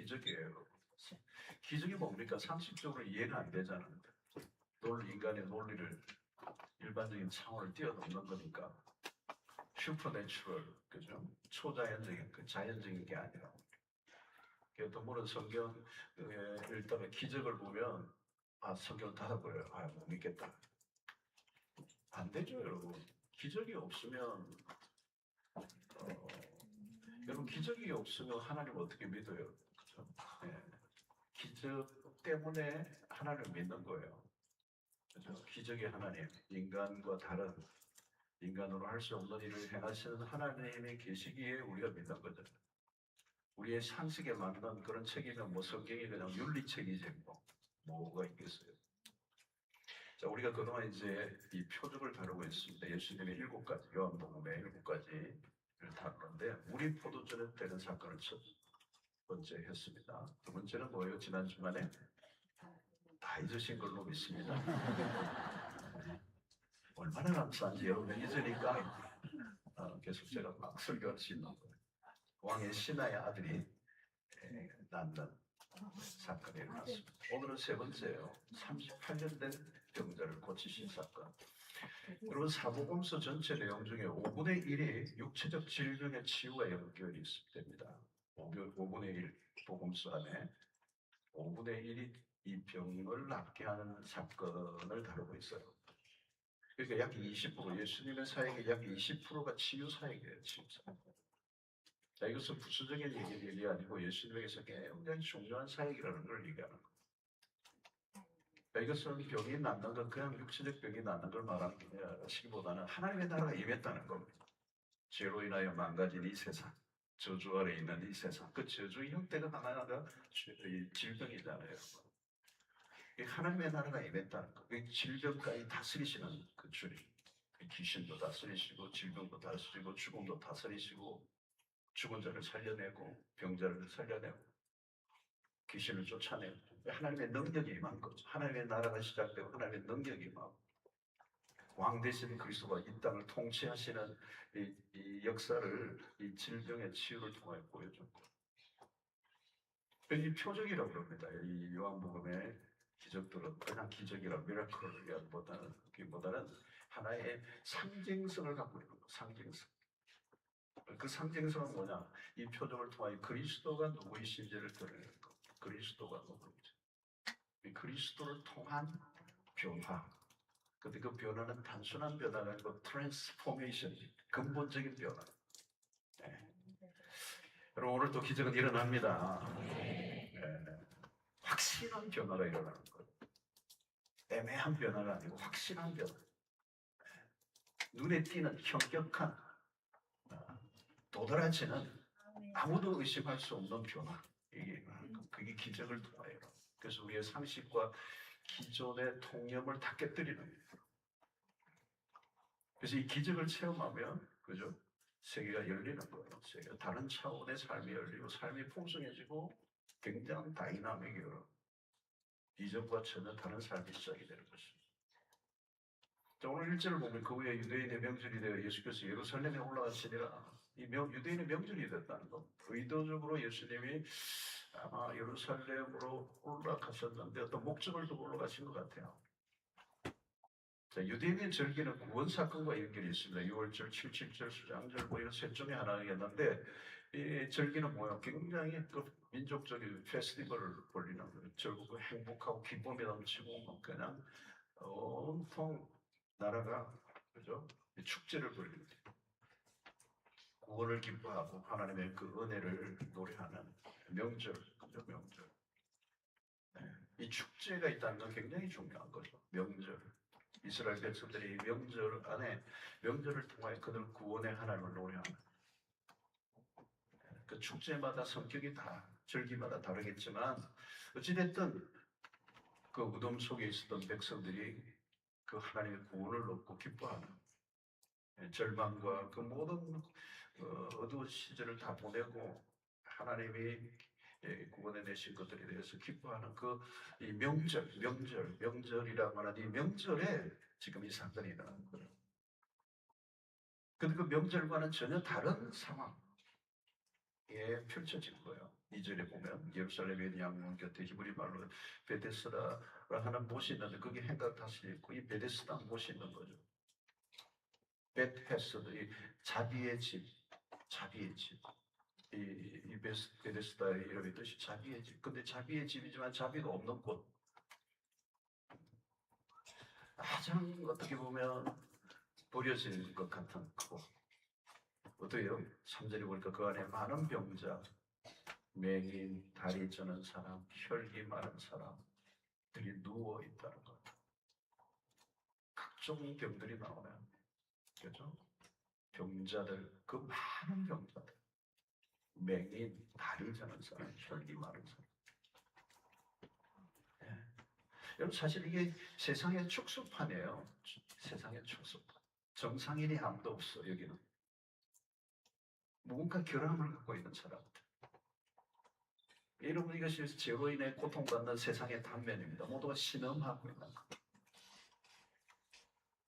기적이에요. 기적이 뭡니까? 상식적으로 이해가 안 되잖아요. 인간의 논리를 일반적인 차원을 뛰어넘는 거니까. 슈퍼내추럴, 그죠? 초자연적인, 자연적인 게 아니라. 또 물론 성경을 읽다가 기적을 보면 성경을 닫아버려요. 못 믿겠다. 안 되죠, 여러분. 기적이 없으면 여러분 기적이 없으면 하나님 어떻게 믿어요? 그죠? 네. 기적 때문에 하나님을 믿는 거예요. 그죠? 기적의 하나님, 인간과 다른 인간으로 할 수 없는 일을 행하시는 하나님이 계시기에 우리가 믿는 거죠. 우리의 상식에 맞는 그런 책이면 성경이 그냥 윤리책이지 뭐가 있겠어요. 자, 우리가 그동안 이제 이 표적을 다루고 있습니다. 예수님의 7가지, 요한복음의 7가지를 다루는데 우리 포도주는 되는 사건을 첫 번째 했습니다. 두 번째는 뭐예요? 지난 주간에 다 잊으신 걸로 믿습니다. 얼마나 감사한지 여러분 잊으니까 계속 제가 막 설교할 수 있는 거예요. 왕의 신하의 아들이 낳는 사건이 일어났습니다. 오늘은 세 번째예요. 38년 된 병자를 고치신 사건. 여러분 사복음서 전체 내용 중에 5분의 1이 육체적 질병의 치유와 연결이 있습니다. 5분의 1 복음서 안에 5분의 1이 이 병을 낫게 하는 사건을 다루고 있어요. 그러니까 약 20%, 예수님의 사역의 약 20%가 치유 사역이에요. 치유 사역. 자, 이것은 부수적인 얘기 아니고 예수님에게서 굉장히 중요한 사역이라는 걸 얘기하는 거예요. 이것은 병이 낫는 것, 그냥 육체적 병이 낫는 걸 말하시기보다는 하나님의 나라가 임했다는 겁니다. 죄로 인하여 망가진 이 세상, 저주 아래 있는 이 세상, 그 저주의 형태가 하나가 질병이잖아요. 하나님의 나라가 임했다는 거. 질병까지 다스리시는 그 주님. 귀신도 다스리시고, 질병도 다스리고, 죽음도 다스리시고, 죽은 자를 살려내고, 병자를 살려내고, 귀신을 쫓아내고, 하나님의 능력이 임한 거죠. 하나님의 나라가 시작되고, 하나님의 능력이 임하고, 왕 되신 그리스도가 이 땅을 통치하시는 이 역사를 이 질병의 치유를 통해 보여줬고, 이 표적이라고 그럽니다. 이 요한복음의 기적들은 그냥 기적이라 미라클보다는 하나의 상징성을 갖고 있는 거, 상징성. 그 상징성은 뭐냐? 이 표적을 통하여 그리스도가 누구이신지를 드러내는 것. 그리스도가 누구인지. 이 그리스도를 통한 변화. 근데 그 변화는 단순한 변화가 아니고 트랜스포메이션, 근본적인 변화. 네. 여러분 오늘 또 기적은 일어납니다. 네. 확실한 변화가 일어나는 거예요. 애매한 변화가 아니고 확실한 변화. 눈에 띄는 현격한, 도드라지는 아무도 의심할 수 없는 변화. 그게 기적을 통하여. 그래서 우리의 상식과 기존의 통념을 다 깨뜨리는 거예요. 그래서 이 기적을 체험하면, 그죠? 세계가 열리는 거예요. 세계가 다른 차원의 삶이 열리고, 삶이 풍성해지고, 굉장히 다이나믹이에요. 이전과 전혀 다른 삶이 시작이 되는 것입니다. 자, 오늘 1절을 보면 그 후에 유대인의 명절이 되어 예수께서 예루살렘에 올라가시니라. 유대인의 명절이 됐다는 것. 의도적으로 예수님이 아마 예루살렘으로 올라가셨는데 어떤 목적을 두고 올라가신 것 같아요. 자, 유대인의 절기는 구원 사건과 연결이 있습니다. 6월절, 7.7절, 수장절 뭐 이런 셋 중에 하나겠는데 이 절기는 뭐예요? 굉장히 그 민족적인 페스티벌을 벌리는 거예요. 결국 행복하고 기쁨이 넘치고 그냥 온통 나라가 그죠? 축제를 벌립니다. 구원을 기뻐하고 하나님의 그 은혜를 노래하는 명절, 그죠? 명절. 네. 이 축제가 있다는 건 굉장히 중요한 거죠. 명절. 이스라엘 백성들이 명절 안에 명절을 통하여 그들 구원의 하나님을 노래하는 그 축제마다 성격이 다 절기마다 다르겠지만 어찌됐든 그 무덤 속에 있었던 백성들이 그 하나님의 구원을 얻고 기뻐하는 절망과 그 모든 어두운 시절을 다 보내고 하나님이 구원해 내신 것들에 대해서 기뻐하는 이 명절이라고 하는 이 명절에 지금 이 사건이 일어나는 거예요. 근데 그 명절과는 전혀 다른 상황에 펼쳐진 거예요. 2절에 보면 예루살렘의 양문 곁에 히브리 말로 베데스다라 하는 못이 있는데 거기 행각 다시 있고 이 베데스다 못이 있는 거죠. 베트헤스드, 이 자비의 집, 자비의 집. 이 베데스다의 이름의 뜻이 자비의 집. 근데 자비의 집이지만 자비가 없는 곳. 가장 어떻게 보면 버려진 것 같은 곳. 어때요? 3절에 보니까 그 안에 많은 병자, 맹인, 다리 저는 사람, 혈기 많은 사람들이 누워 있다는 것. 각종 병들이 나오면, 그죠? 병자들, 그 많은 병자들, 맹인, 다리 저는 사람, 혈기 많은 사람. 예. 여러분 사실 이게 세상의 축소판이에요. 세상의 축소판. 정상인이 아무도 없어 여기는. 무언가 결함을 갖고 있는 사람들. 여러분 이것이 죄로 인해 고통받는 세상의 단면입니다. 모두가 신음하고 있는 것.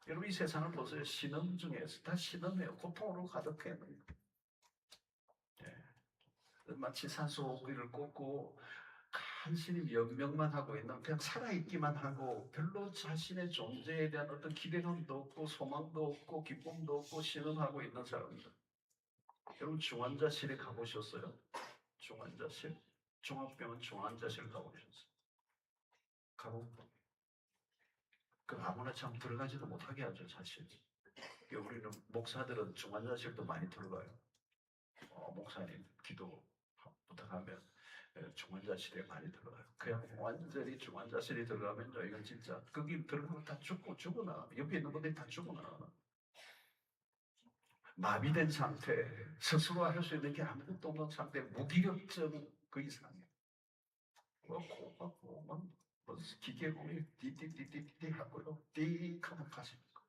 여러분 이 세상을 보세요. 신음 중에서 다 신음해요. 고통으로 가득해 있는 것. 예. 마치 산소호흡기를 꽂고 간신히 연명만 하고 있는, 그냥 살아있기만 하고 별로 자신의 존재에 대한 어떤 기대감도 없고 소망도 없고 기쁨도 없고 신음하고 있는 사람들. 여러분 중환자실에 가보셨어요? 중환자실? 종합병원 중환자실 가보셨어요? 가보. 그 아무나 참 들어가지도 못하게 하죠 사실. 우리는 목사들은 중환자실도 많이 들어가요. 목사님 기도 부탁하면 중환자실에 많이 들어가요. 그냥 완전히 중환자실에 들어가면요, 이건 진짜 거기 들어가면 다 죽어나. 옆에 있는 분들이 다 죽어나. 마비된 상태, 스스로 할 수 있는 게 아무것도 없는 상태, 무기력증 그 이상이에요. 막 기계공이 띠띠띠띠띠 하고요, 띠 하면 가십니까?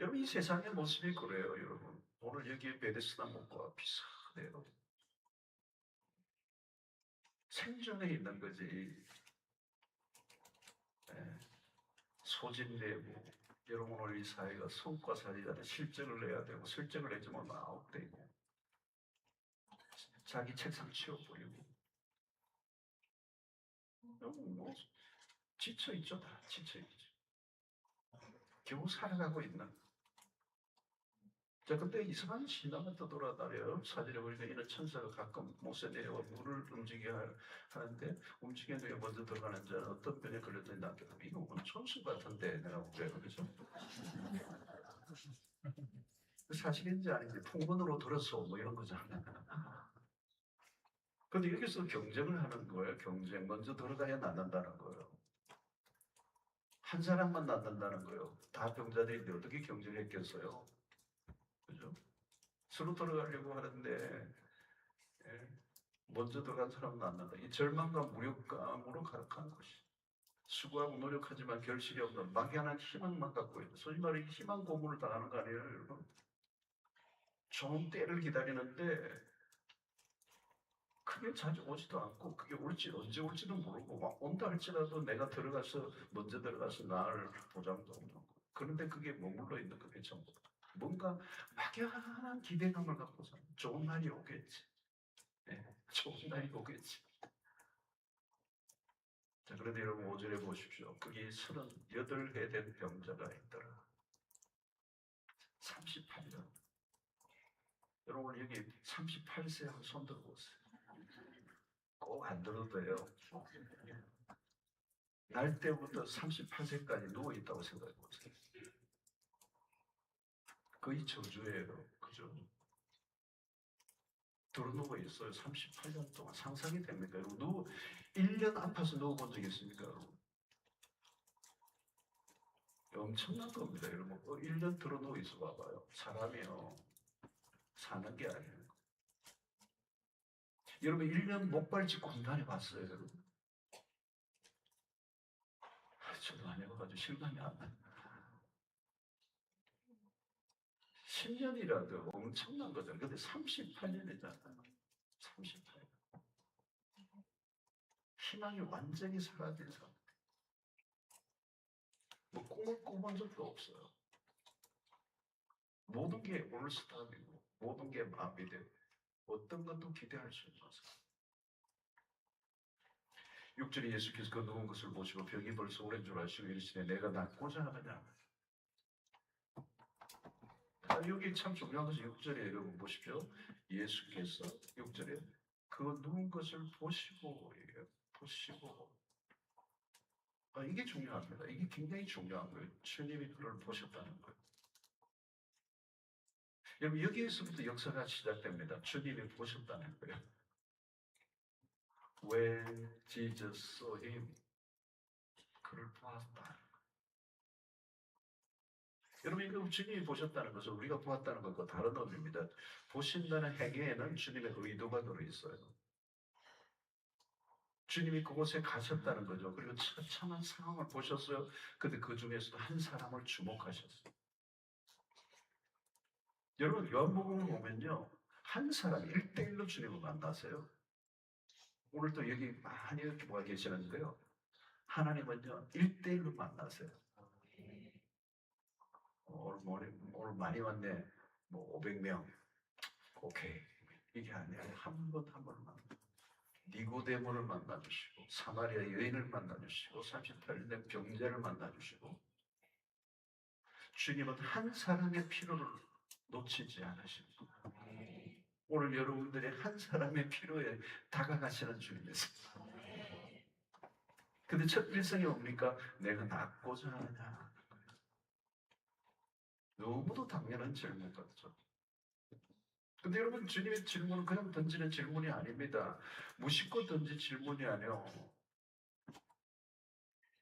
여러분 이 세상의 모습이 그래요, 여러분. 오늘 여기 베데스다 목과 비슷해요. 생존에 있는 거지. 네. 소진되고, 여러분 오늘 이 사회가 성과 살리자는 실적을 내야 되고, 실적을 내지만 아웃되고, 자기 책상 치워버리고, 여러분 뭐 지쳐있죠. 다 지쳐있죠. 겨우 살아가고 있는. 자, 근데 이상한 신화가 떠돌아다녀요. 사진에 보니까 이런 천사가 가끔 못에 내려와 물을 움직이게 하는데, 움직이는 게 먼저 들어가는 자는 어떤 병에 걸렸더니 나한테 이거 뭐 천수 같은데 내가 그래요. 그죠? 사실인지 아닌지 풍문으로 들었어 뭐 이런 거잖아요. 근데 여기서 경쟁을 하는 거예요. 경쟁. 먼저 들어가야 낫는다는 거예요. 한 사람만 낫는다는 거예요. 다 병자들인데 어떻게 경쟁했겠어요? 그죠? 서로 들어가려고 하는데, 예, 먼저 들어간 사람은 낫는다. 이 절망과 무력감으로 가득한 것이. 수고하고 노력하지만 결실이 없는 막연한 희망만 갖고 있는, 소위 말해 희망 고문을 당하는 거 아니에요, 여러분? 좋은 때를 기다리는데 그게 자주 오지도 않고, 그게 올지 언제 올지도 모르고, 막 온다 할지라도 내가 들어가서 먼저 들어가서 나을 보장도 없는 거. 그런데 그게 머물러 있는 거게 전부. 뭔가 막연한 기대감을 갖고서 좋은 날이 오겠지. 네, 좋은 날이 오겠지. 자, 그런데 여러분 5절에 보십시오. 거기 38해 된 병자가 있더라. 38년. 여러분 여기 38세 한 손 들어보세요. 꼭 안 들어도 돼요. 날 때부터 38세까지 누워있다고 생각해보세요. 거의 저주예요. 그죠? 들어누워 있어요. 38년 동안. 상상이 됩니까? 여러분, 1년 아파서 누워본 적 있습니까? 여러분? 엄청난 겁니다. 여러분, 1년 들어누워 있어 봐봐요. 사람이요. 사는 게 아니에요. 여러분, 1년 목발 짚고 인간해 봤어요, 여러분? 저도 안 해봐가지고 실감이 안 나요. 10년이라도 엄청난 거죠. 근데 38년이잖아요. 38년. 희망이 완전히 사라진 상태. 뭐 꿈을 꿔본 적도 없어요. 모든 게 올스탑이고 모든 게 마비되고 어떤 것도 기대할 수 없어서. 6절에 예수께서 그 누운 것을 보시고 병이 벌써 오랜 줄 아시고 이르시되 내가 낫고자 하느냐. 여기 참 중요한 것이 6절에 여러분 보십시오. 예수께서 6절에 그 누운 것을 보시고 보시고 이게 중요합니다. 이게 굉장히 중요한 거예요. 주님이 그를 보셨다는 거예요. 여러분 여기에서부터 역사가 시작됩니다. 주님이 보셨다는 거예요. When Jesus saw him, 그를 보았다. 여러분 이거 주님이 보셨다는 것은 우리가 보았다는 것과 다른 의미입니다. 보신다는 행위에는 주님의 의도가 들어있어요. 주님이 그곳에 가셨다는 거죠. 그리고 처참한 상황을 보셨어요. 근데 그 중에서도 한 사람을 주목하셨어요. 여러분 요한복음을 보면요. 한 사람 1대1로 주님을 만나세요. 오늘 또 여기 많이 이렇게 모여 계시는데요. 하나님은요 1대1로 만나세요. 오늘 많이 왔네. 뭐 500명. 오케이. 이게 아니라 한 번 한 번 만나. 니고데모를 만나주시고 사마리아 여인을 만나주시고 38년 된 병자를 만나주시고 주님은 한 사람의 필요를 놓치지 않으십니다. 오늘 여러분들의 한 사람의 필요에 다가가시는 주님이십니다. 근데 첫 일성이 뭡니까? 내가 낫고자 하느냐. 너무도 당연한 질문 같죠. 근데 여러분 주님의 질문은 그냥 던지는 질문이 아닙니다. 무심코 던진 질문이 아니에요.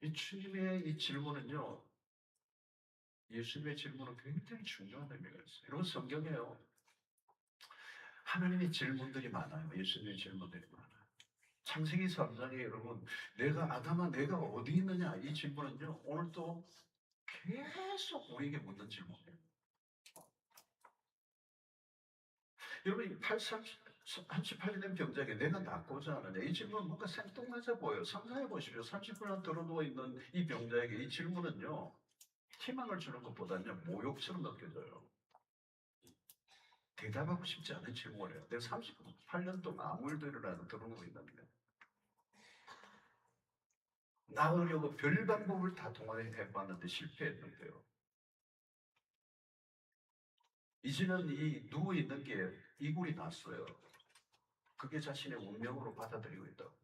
이 주님의 이 질문은요. 예수님의 질문은 굉장히 중요한 의미가 있어요. 여러분 성경에요. 하나님의 질문들이 많아요. 예수님의 질문들이 많아요. 창세기 3장에 여러분 내가 아담아 내가 어디 있느냐 이 질문은요. 오늘 또 계속 우리에게 묻는 질문이에요. 여러분 38년 된 병자에게 내가 낫고자 하느냐 이 질문은 뭔가 생뚱맞아 보여요. 상상해 보십시오. 30분 들어누워 있는 이 병자에게 이 질문은요. 희망을 주는 것보다는 모욕처럼 느껴져요. 대답하고 싶지 않은 질문이에요. 내가 38년 동안 아무 일도 일어나서 들어누워 있는데 나으려고 별 방법을 다 동원해봤는데 실패했는데요. 이제는 이 누워있는 게 이골이 났어요. 그게 자신의 운명으로 받아들이고 있다고.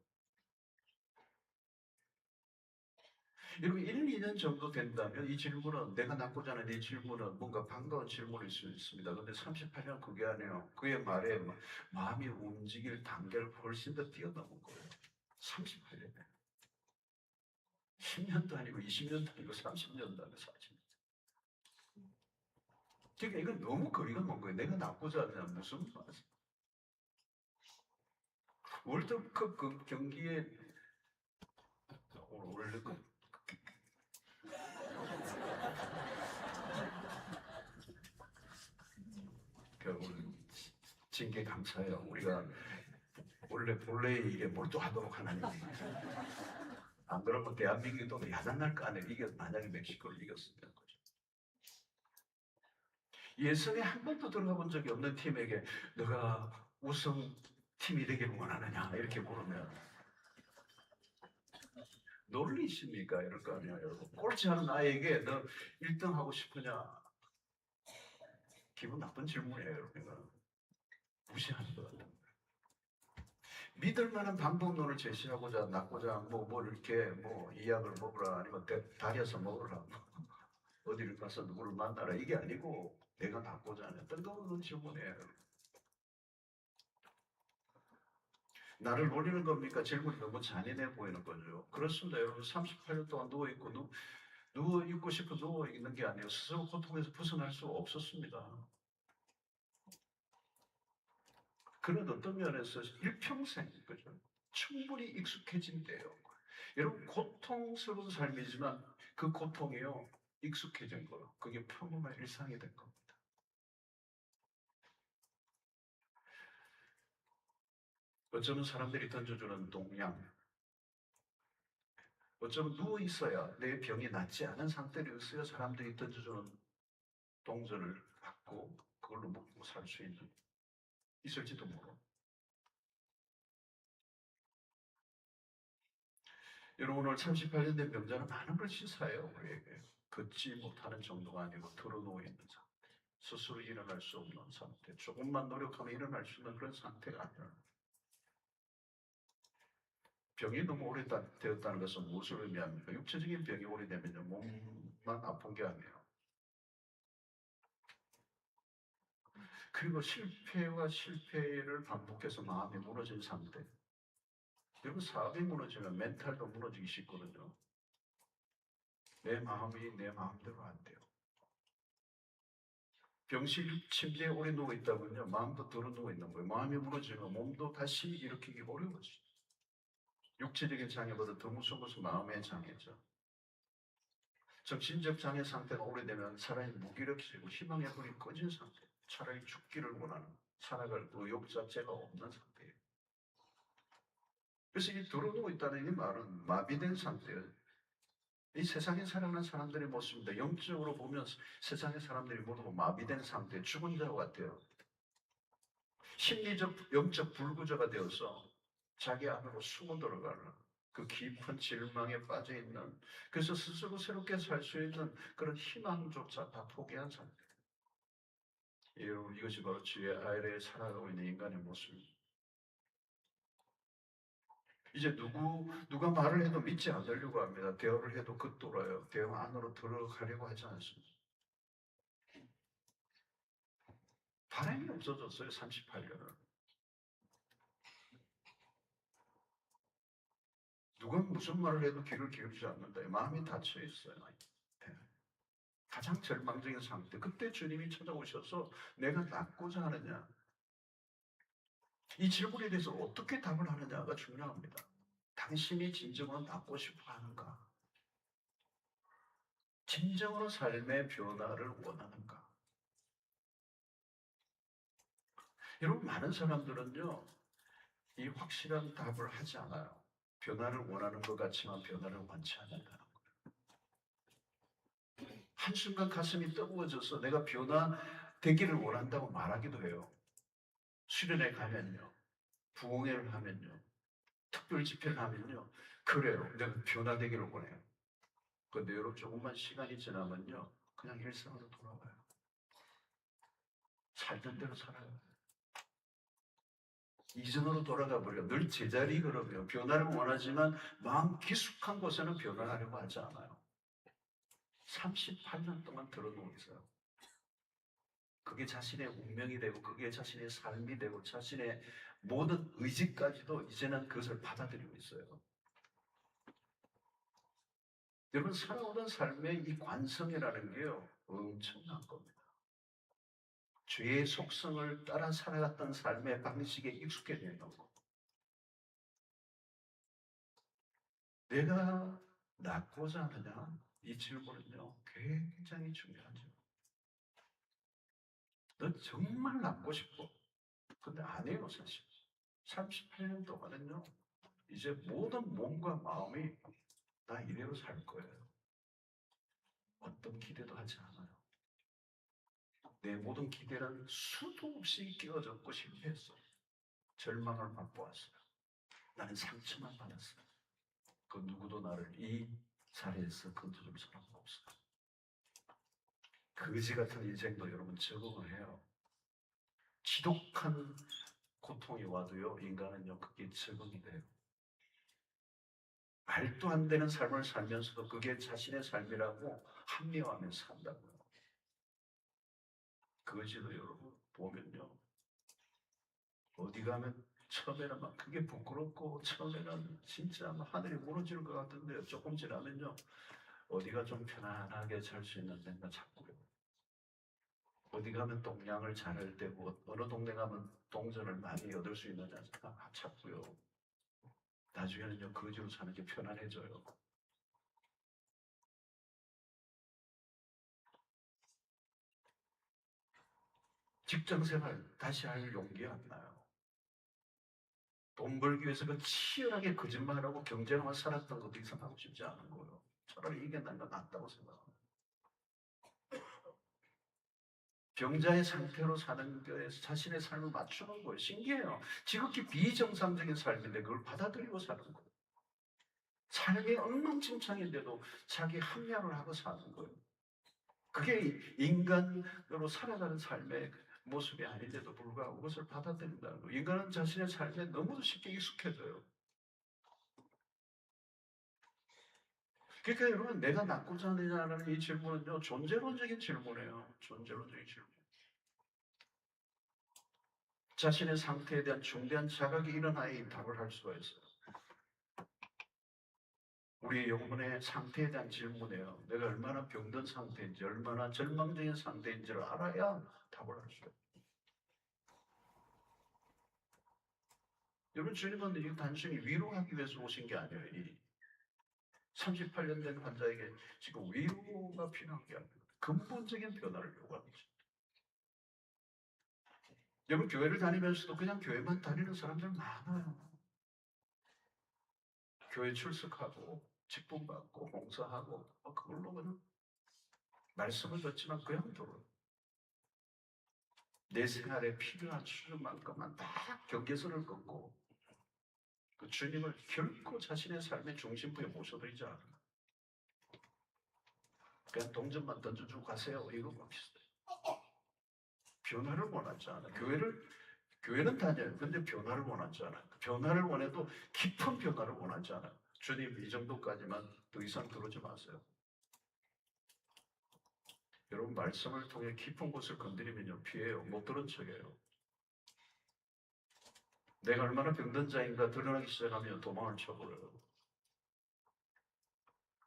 여러분 1, 2년 정도 된다면 이 질문은 내가 낳고자 하는 이 질문은 뭔가 반가운 질문일 수 있습니다. 그런데 38년 그게 아니에요. 그의 말에 마음이 움직일 단계를 훨씬 더 뛰어넘은 거예요. 38년에 10년도 아니고 20년도 아니고 30년도 아니고 40년. 그러니까 이건 너무 거리가 먼 거예요. 내가 낳고자 하는 무슨 말이야. 월드컵 그 경기에 오늘 월드컵 오늘 징계 감사해요. 우리가 원래 본래의 일에 몰두하도록 하나님이 안 그러면 대한민국이 또 야단날 거 아니에요. 이게 만약에 멕시코를 이겼으면 거죠. 예선에 한 번도 들어가 본 적이 없는 팀에게 너가 우승팀이 되기를 원하느냐 이렇게 물으면 놀리십니까? 이럴 거 아니에요. 여러분. 꼴찌 하는 아이에게 너 1등 하고 싶으냐? 기분 나쁜 질문이에요. 여러분. 무시하는 것 같아요. 믿을 만한 방법론을 제시하고자 낳고자 뭐 이렇게 뭐 이 약을 먹으라 아니면 다려서 먹으라 어디를 가서 누구를 만나라 이게 아니고 내가 낳고자 하는 뜬금없는 질문이에요. 나를 노리는 겁니까? 질문이 너무 잔인해 보이는 거죠. 그렇습니다. 여러분 38년 동안 누워있고 싶어 누워있는 게 아니에요. 스스로 고통에서 벗어날 수 없었습니다. 그런 어떤 면에서 일평생 그죠? 충분히 익숙해진 때요. 여러분 고통스러운 삶이지만 그 고통이요 익숙해진 거예요. 그게 평범한 일상이 된 겁니다. 어쩌면 사람들이 던져주는 동양, 어쩌면 누워 있어야 내 병이 낫지 않은 상태로 있어야 사람들이 던져주는 동전을 받고 그걸로 먹고 살 수 있는 있을지도 모르고. 여러분 오늘 38년 된 병자는 많은 걸 시사해요. 우리에게. 걷지 못하는 정도가 아니고 드러누워 있는 상태. 스스로 일어날 수 없는 상태. 조금만 노력하면 일어날 수 있는 그런 상태가 아니라. 병이 너무 오래되었다는 것은 무엇을 의미합니까? 육체적인 병이 오래되면 몸만 아픈 게 아니에요. 그리고 실패와 실패를 반복해서 마음이 무너진 상태. 여러분 사업이 무너지면 멘탈도 무너지기 쉽거든요. 내 마음이 내 마음대로 안 돼요. 병실 침대에 오래 누워 있다면요, 마음도 들어 누워 있는 거예요. 마음이 무너지면 몸도 다시 일으키기 어려워지죠. 육체적인 장애보다 더 무서운 것은 마음의 장애죠. 정신적 장애 상태가 오래되면 사람이 무기력해지고 희망의 불이 꺼진 상태. 차라리 죽기를 원하는, 살아갈 의욕 자체가 없는 상태예요. 그래서 이 들어 누워 있다는 이 말은 마비된 상태예요. 이 세상에 살아가는 사람들의 모습입니다. 영적으로 보면 세상의 사람들이 모두 마비된 상태, 죽은 자 같아요. 심리적, 영적 불구조가 되어서 자기 안으로 숨어 들어가는 그 깊은 절망에 빠져 있는, 그래서 스스로 새롭게 살 수 있는 그런 희망조차 다 포기한 상태. 여러분, 이것이 바로 주의 아이를 살아가고 있는 인간의 모습입니다. 이제 누가 말을 해도 믿지 않으려고 합니다. 대화를 해도 겉돌아요. 대화 안으로 들어가려고 하지 않습니다. 바람이 없어졌어요, 38년을. 누가 무슨 말을 해도 귀를 기울이지 않는다. 마음이 닫혀 있어요. 가장 절망적인 상태. 그때 주님이 찾아오셔서 내가 낫고자 하느냐. 이 질문에 대해서 어떻게 답을 하느냐가 중요합니다. 당신이 진정으로 낫고 싶어 하는가? 진정으로 삶의 변화를 원하는가? 여러분, 많은 사람들은요, 이 확실한 답을 하지 않아요. 변화를 원하는 것 같지만 변화를 원치 않는다는 거예요. 한순간 가슴이 뜨거워져서 내가 변화되기를 원한다고 말하기도 해요. 수련회 가면요, 부흥회를 하면요, 특별 집회를 하면요, 그래요. 내가 변화되기를 원해요. 근데 여러분 조금만 시간이 지나면요, 그냥 일상으로 돌아와요. 살던 대로 살아요. 이전으로 돌아가 버려. 늘 제자리 걸으며 변화를 원하지만 마음 깊숙한 곳에는 변화하려고 하지 않아요. 38년 동안 들어놓고 있어요. 그게 자신의 운명이 되고 그게 자신의 삶이 되고 자신의 모든 의지까지도 이제는 그것을 받아들이고 있어요. 여러분 살아오던 삶의 이 관성이라는 게요, 엄청난 겁니다. 죄의 속성을 따라 살아갔던 삶의 방식에 익숙해져 거. 내가 낫고자 하느냐? 이 질문은요, 굉장히 중요하죠. 너 정말 낫고 싶어. 근데 안 해요, 사실. 38년 동안은요, 이제 모든 몸과 마음이 나 이대로 살 거예요. 어떤 기대도 하지 않아요. 내 모든 기대는 수도 없이 끼어졌고 실패했어요. 절망을 맛보았어요. 나는 상처만 받았어요. 그 누구도 나를 이 자리에서 건져줄 사람은 없어요. 거지 같은 인생도 여러분 적응을 해요. 지독한 고통이 와도요, 인간은요, 그게 적응이 돼요. 말도 안 되는 삶을 살면서도 그게 자신의 삶이라고 합리화하면서 산다고요. 거지도 여러분 보면요, 어디 가면 처음에는 막 그게 부끄럽고 처음에는 진짜 막 하늘이 무너질 것 같은데 조금 지나면요, 어디가 좀 편안하게 잘 수 있는 데가 찾고요. 어디 가면 동양을 잘 되고 어느 동네 가면 동전을 많이 얻을 수 있는 데가 찾고요. 나중에는요, 거지로 사는 게 편안해져요. 직장생활 다시 할 용기 안 나요. 돈 벌기 위해서 그 치열하게 거짓말하고 경쟁하며 살았던 것도 이상하고 싶지 않은 거예요. 차라리 이게 낫다고 생각합니다. 병자의 상태로 사는 거에 자신의 삶을 맞추는 거예요. 신기해요. 지극히 비정상적인 삶인데 그걸 받아들이고 사는 거예요. 삶이 엉망진창인데도 자기 합리화를 하고 사는 거예요. 그게 인간으로 살아가는 삶의 모습이 아닌데도 불구하고 그것을 받아들인다는 거예요. 인간은 자신의 삶에 너무 쉽게 익숙해져요. 그러니까 여러분, 내가 낫고자 하느냐는 이 질문은요, 존재론적인 질문이에요. 존재론적인 질문. 자신의 상태에 대한 중대한 자각이 일어나야 답을 할 수가 있어요. 우리의 영혼의 상태에 대한 질문이에요. 내가 얼마나 병든 상태인지, 얼마나 절망적인 상태인지를 알아야 답을 할 수 있어요. 여러분, 주님은 이 단순히 위로하기 위해서 오신 게 아니에요. 이 38년 된 환자에게 지금 위로가 필요한 게 아니에요. 근본적인 변화를 요구하는 거죠. 여러분, 교회를 다니면서도 그냥 교회만 다니는 사람들 많아요. 교회 출석하고 직분 받고 봉사하고 그걸로 그냥 말씀을 듣지만 그냥 들어요. 내 생활에 필요한 수준만큼만 다 경계선을 긋고 그 주님을 결코 자신의 삶의 중심부에 모셔드리지 않아요. 그냥 동전만 던져주고 가세요. 이거만 비슷해요. 변화를 원하지 않아요. 교회는 다녀요. 근데 변화를 원하지 않아요. 변화를 원해도 깊은 변화를 원하지 않아요. 주님, 이 정도까지만 더 이상 들어오지 마세요. 여러분, 말씀을 통해 깊은 곳을 건드리면요, 피해요. 못 들은 척해요. 내가 얼마나 병든 자인가 드러나기 시작하면 도망을 쳐버려요.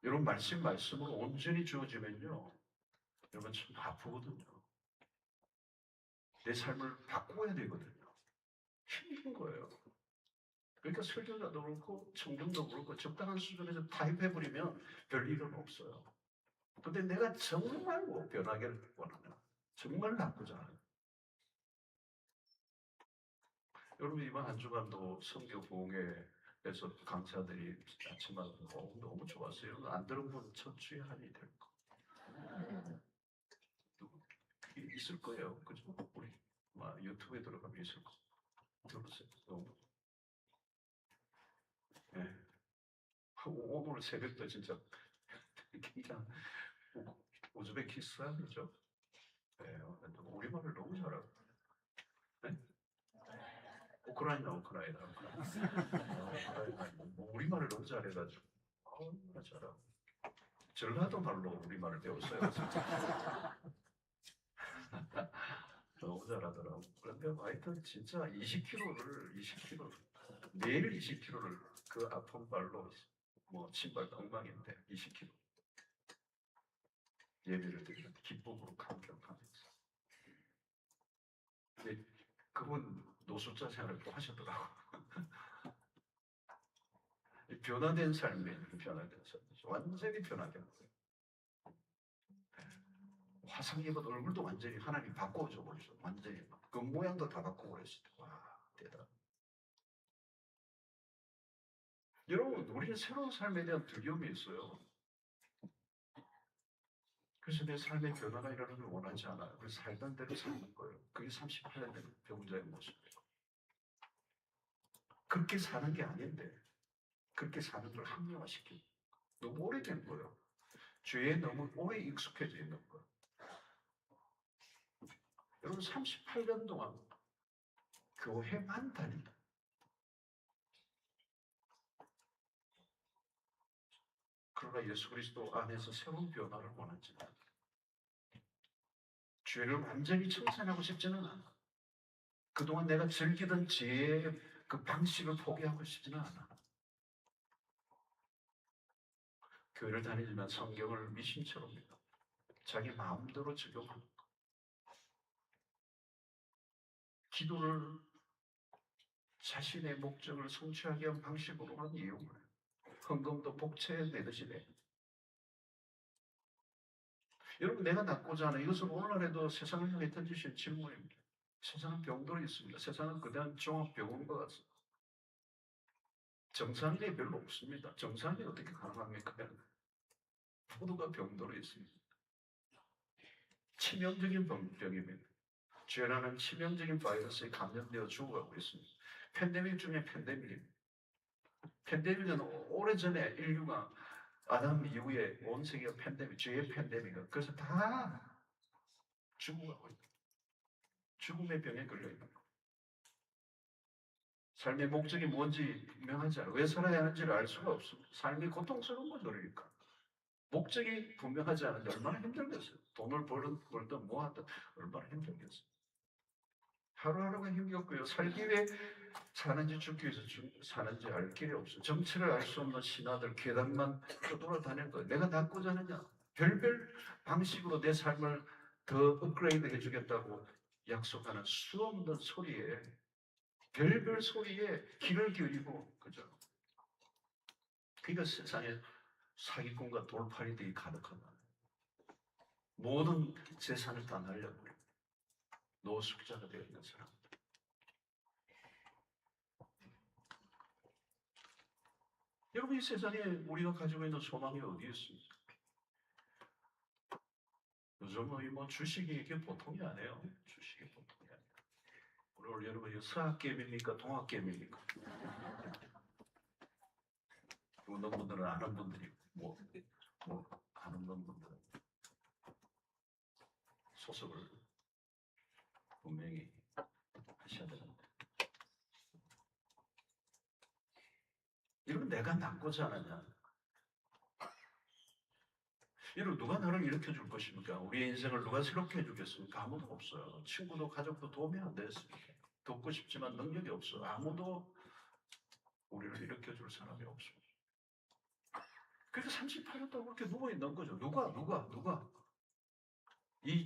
여러분, 말씀으로 온전히 주어지면요, 여러분 참 아프거든요. 내 삶을 바꾸어야 되거든요. 힘든 거예요. 그러니까 설교자도 그렇고 청중도 그렇고 적당한 수준에서 타협해버리면 별일은 없어요. 근데 내가 정말 변하기를 원하면 정말 나쁘지 않아요. 여러분, 이번 한 주간도 성교 부흥회에서 강사들이 아침마다 너무 좋았어요. 안 들은 분 천추의 한이 될 거. 있을 거예요. 그죠? 우리 유튜브에 들어가면 있을 거. 들었어요. 너무. 네. 오늘 새벽도 진짜 굉장히 우즈베키스탄이죠. 네, 우리말을 너무 잘하고. 네? 우크라이나. 우리말을 너무 잘해가지고. 얼마나 잘하고. 전라도 말로 우리말을 배웠어요. 너무 잘하더라고. 그런데 하여튼 진짜 20kg를 매일 20kg를 그 아픈 발로 신발 엉망인데 20kg 예배를 드리는 기쁨으로 감격하면서. 근데 그분 노숙자 생활을 또 하셨더라고. 변화된 삶이에요. 변화된 삶이죠. 완전히 변화된 거예요. 화상 입은 얼굴도 완전히 하나님 바꿔줘 버리죠. 완전히 그 모양도 다 바꿔버렸어요. 와, 대단. 여러분, 우리는 새로운 삶에 대한 두려움이 있어요. 그래서 내 삶의 변화가 일어나는 걸 원하지 않아요. 그래서 살던 대로 사는 거예요. 그게 38년 된 병자의 모습이에요. 그렇게 사는 게 아닌데 그렇게 사는 걸 합리화시키고 너무 오래된 거예요. 죄에 너무 오래 익숙해져 있는 거예요. 여러분, 38년 동안 교회만 다닌다. 그러나 예수 그리스도 안에서 새로운 변화를 원하지 않아요. 죄를 완전히 청산하고 싶지는 않아. 그동안 내가 즐기던 죄의 그 방식을 포기하고 싶지는 않아. 교회를 다니지만 성경을 미신처럼 믿어. 자기 마음대로 적용하는 거. 기도를 자신의 목적을 성취하게 한 방식으로만 이용을 해요. 헌금도 복채에 내듯이 내. 여러분, 내가 낫고자 하는 이것은 오늘날에도 세상을 향해 던지신 질문입니다. 세상은 병들어 있습니다. 세상은 그대한 종합병원과 같습니다. 정상이 별로 없습니다. 정상이 어떻게 가능합니까? 모두가 병들어 있습니다. 치명적인 병입니다. 죄라는 치명적인 바이러스에 감염되어 죽어가고 있습니다. 팬데믹 중에 팬데믹입니다. 팬데믹은 오래전에 인류가 아담 이후에 온 세계가 팬데믹, 죄의 팬데믹이에요. 그래서 다 죽어가고 있다. 죽음의 병에 걸려 있는 거. 삶의 목적이 뭔지 분명하지 않아. 왜 살아야 하는지를 알 수가 없습니다. 삶이 고통스러운 건 그러니까. 목적이 분명하지 않은데 얼마나 힘들겠어요. 돈을 벌든 뭐하든 얼마나 힘들겠어요. 하루하루가 힘겹고요. 살기 위해 사는지 죽기 위해서 사는지 알 길이 없어요. 정체를 알 수 없는 신하들 계단만 떠돌아다니는 거예요. 내가 낫고자 하느냐. 별별 방식으로 내 삶을 더 업그레이드 해주겠다고 약속하는 수없는 소리에 별별 소리에 귀를 기울이고 그죠? 그러니까 세상에 사기꾼과 돌팔이들이 가득하다. 모든 재산을 다 날려버리고 노숙자가 되어 있는 사람. 여러분 이 세상에 우리가 가지고 있는 소망이 어디에 있습니까? 요즘은 뭐 주식이 이게 보통이 아니에요. 주식이 보통이 아니에요. 오늘 여러분 이거 서학개미입니까? 동학개미입니까? 어떤 분들은 아는 분들이 뭐 아는 분들은 소속을 분명히 하셔야 되는데 이건 내가 낫고자 하느냐? 이를 누가 나를 일으켜 줄 것입니까? 우리의 인생을 누가 새롭게 해주겠습니까? 아무도 없어요. 친구도 가족도 도움이 안 됐습니다. 돕고 싶지만 능력이 없어. 아무도 우리를 일으켜 줄 사람이 없습니다. 그래서 38년 동안 그렇게 누워있는 거죠. 누가? 이